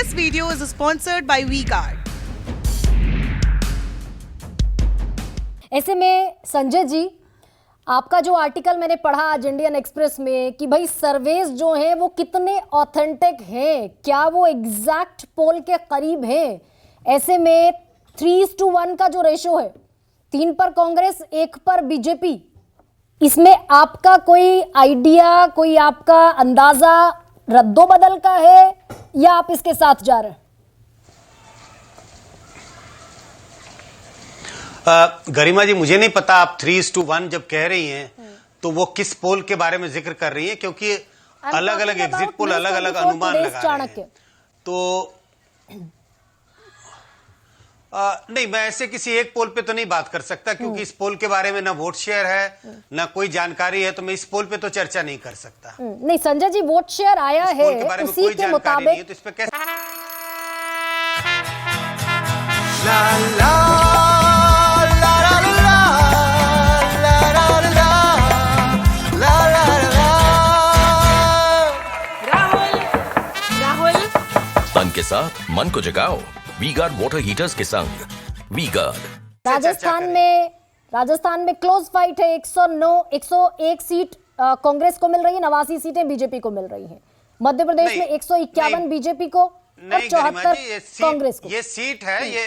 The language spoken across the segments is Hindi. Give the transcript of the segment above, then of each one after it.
This video is sponsored by V-Guard. ऐसे में संजय जी, आपका जो आर्टिकल मैंने पढ़ा आज इंडियन एक्सप्रेस में कि भाई सर्वेस जो हैं वो कितने ऑथेंटिक हैं, क्या वो एग्जैक्ट पोल के करीब हैं। ऐसे में 3:1 का जो रेशो है, 3 पर कांग्रेस 1 पर बीजेपी, इसमें आपका कोई आइडिया, कोई आपका अंदाजा रद्दोबदल का है या आप इसके साथ जा रहे हैं? गरिमा जी, मुझे नहीं पता आप 3:1 जब कह रही हैं तो वो किस पोल के बारे में जिक्र कर रही हैं, क्योंकि अलग अलग एग्जिट पोल अलग अलग अनुमान लगा रहे हैं। तो नहीं, मैं ऐसे किसी एक पोल पे तो नहीं बात कर सकता, क्योंकि इस पोल के बारे में ना वोट शेयर है ना कोई जानकारी है, तो मैं इस पोल पे तो चर्चा नहीं कर सकता। नहीं संजय जी, वोट शेयर आया है, उसी के मुताबिक तो इस पे कैसे तन के साथ मन को जगाओ वी-गार्ड वाटर हीटर्स के संग। वी-गार्ड। राजस्थान में क्लोज फाइट है। 101 सीट कांग्रेस को मिल रही है, 89 सीटें बीजेपी को मिल रही हैं। मध्य प्रदेश में 151 बीजेपी को और 74 कांग्रेस को। ये सीट है, ये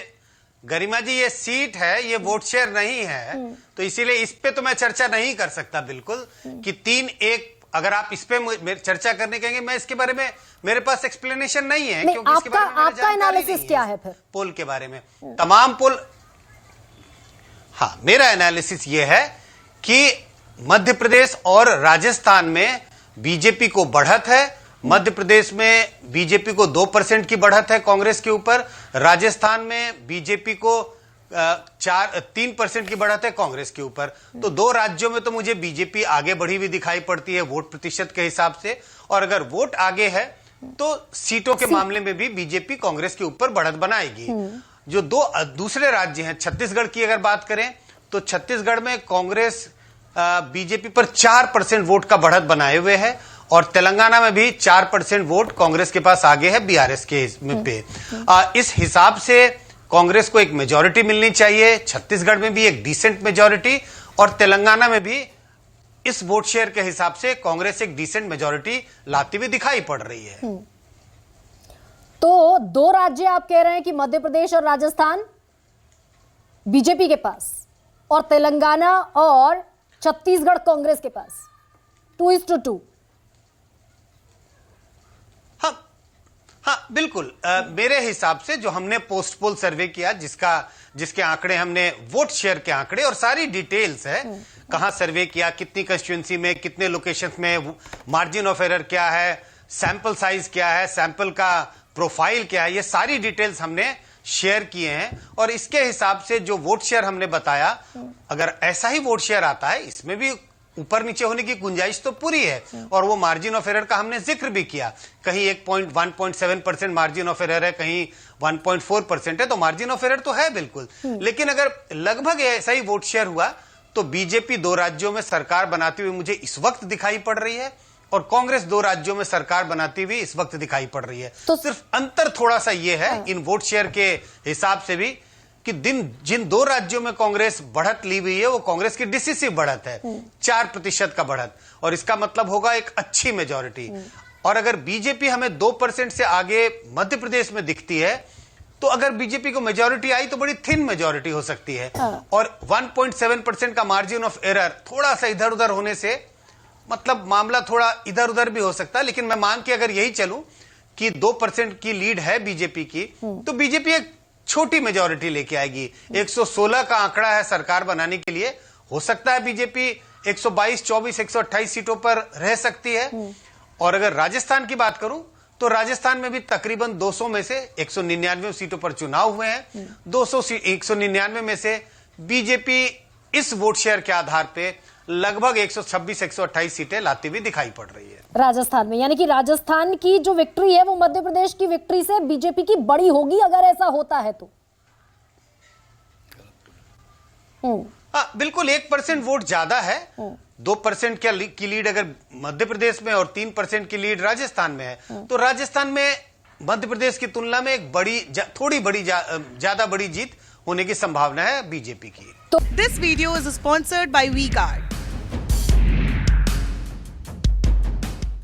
गरिमा जी ये सीट है, ये वोट शेयर नहीं है, तो इसीलिए इस पे तो मैं चर्चा नहीं कर सकता बिल्कुल कि 3-1। अगर आप इस पे चर्चा करने कहेंगे, मैं इसके बारे में, मेरे पास एक्सप्लेनेशन नहीं है, क्योंकि इसके बारे में आपका एनालिसिस क्या है फिर पोल के बारे में? तमाम पोल, हाँ, मेरा एनालिसिस ये है कि मध्य प्रदेश और राजस्थान में बीजेपी को बढ़त है। मध्य प्रदेश में बीजेपी को 2% की बढ़त है कांग्रेस के ऊपर, राजस्थान में बीजेपी को 3% की बढ़त है कांग्रेस के ऊपर। तो 2 राज्यों में तो मुझे बीजेपी आगे बढ़ी हुई दिखाई पड़ती है वोट प्रतिशत के हिसाब से, और अगर वोट आगे है तो सीटों के मामले में भी बीजेपी कांग्रेस के ऊपर बढ़त बनाएगी। जो 2 दूसरे राज्य हैं, छत्तीसगढ़ की अगर बात करें तो छत्तीसगढ़ में कांग्रेस बीजेपी पर 4% वोट का बढ़त बनाए हुए है, और तेलंगाना में भी 4% वोट कांग्रेस के पास आगे है बीआरएस के पे। इस हिसाब से कांग्रेस को एक मेजॉरिटी मिलनी चाहिए, छत्तीसगढ़ में भी एक डिसेंट मेजॉरिटी, और तेलंगाना में भी इस वोट शेयर के हिसाब से कांग्रेस एक डिसेंट मेजॉरिटी लाती हुई दिखाई पड़ रही है। तो 2 राज्य आप कह रहे हैं कि मध्य प्रदेश और राजस्थान बीजेपी के पास, और तेलंगाना और छत्तीसगढ़ कांग्रेस के पास 2:2। हाँ बिल्कुल, मेरे हिसाब से जो हमने पोस्ट पोल सर्वे किया, जिसके आंकड़े हमने वोट शेयर के आंकड़े और सारी डिटेल्स है, कहां सर्वे किया, कितनी कंस्टिट्यूएंसी में, कितने लोकेशंस में, मार्जिन ऑफ एरर क्या है, सैंपल साइज क्या है, सैंपल का प्रोफाइल क्या है, ये सारी डिटेल्स हमने शेयर किए हैं। और इसके हिसाब से जो वोट शेयर हमने बताया, अगर ऐसा ही वोट शेयर आता है, इसमें भी ऊपर नीचे होने की गुंजाइश तो पूरी है, और वो मार्जिन ऑफ एरर का हमने जिक्र भी किया, कहीं 1.7% मार्जिन ऑफ एरर है, कहीं 1.4% है, तो मार्जिन ऑफ एरर तो है बिल्कुल। लेकिन अगर लगभग ऐसा ही वोट शेयर हुआ तो बीजेपी 2 राज्यों में सरकार बनाती हुई मुझे इस वक्त दिखाई पड़ रही है, और कांग्रेस 2 राज्यों में सरकार बनाती हुई इस वक्त दिखाई पड़ रही है। तो सिर्फ अंतर थोड़ा सा ये है इन वोट शेयर के हिसाब से भी कि जिन 2 राज्यों में कांग्रेस बढ़त ली हुई है, वो कांग्रेस की डिसिसिव बढ़त है, 4% का बढ़त, और इसका मतलब होगा एक अच्छी मेजॉरिटी। और अगर बीजेपी हमें 2% से आगे मध्य प्रदेश में दिखती है, तो अगर बीजेपी को मेजॉरिटी आई तो बड़ी थिन मेजॉरिटी हो सकती है, और 1.7% का मार्जिन ऑफ एरर थोड़ा सा इधर उधर होने से मतलब मामला थोड़ा इधर उधर भी हो सकता है। लेकिन मैं मान के अगर यही चलूं कि 2% की लीड है बीजेपी की, तो बीजेपी एक छोटी मेजॉरिटी लेके आएगी। 116 का आंकड़ा है सरकार बनाने के लिए, हो सकता है बीजेपी 122, 24, 128 सीटों पर रह सकती है। और अगर राजस्थान की बात करूं तो राजस्थान में भी तकरीबन 200 में से 199 सीटों पर चुनाव हुए हैं। 199 में से बीजेपी इस वोट शेयर के आधार पे लगभग 126-128 सीटें लाती हुई दिखाई पड़ रही है राजस्थान में। यानी कि राजस्थान की जो विक्ट्री है वो मध्य प्रदेश की विक्ट्री से बीजेपी की बड़ी होगी अगर ऐसा होता है तो। बिल्कुल 1% वोट ज्यादा है। 2% की लीड अगर मध्य प्रदेश में और 3% की लीड राजस्थान में है, तो राजस्थान में मध्य प्रदेश की तुलना में एक थोड़ी बड़ी ज्यादा बड़ी जीत होने की संभावना है बीजेपी की। This video is sponsored by WeGuard.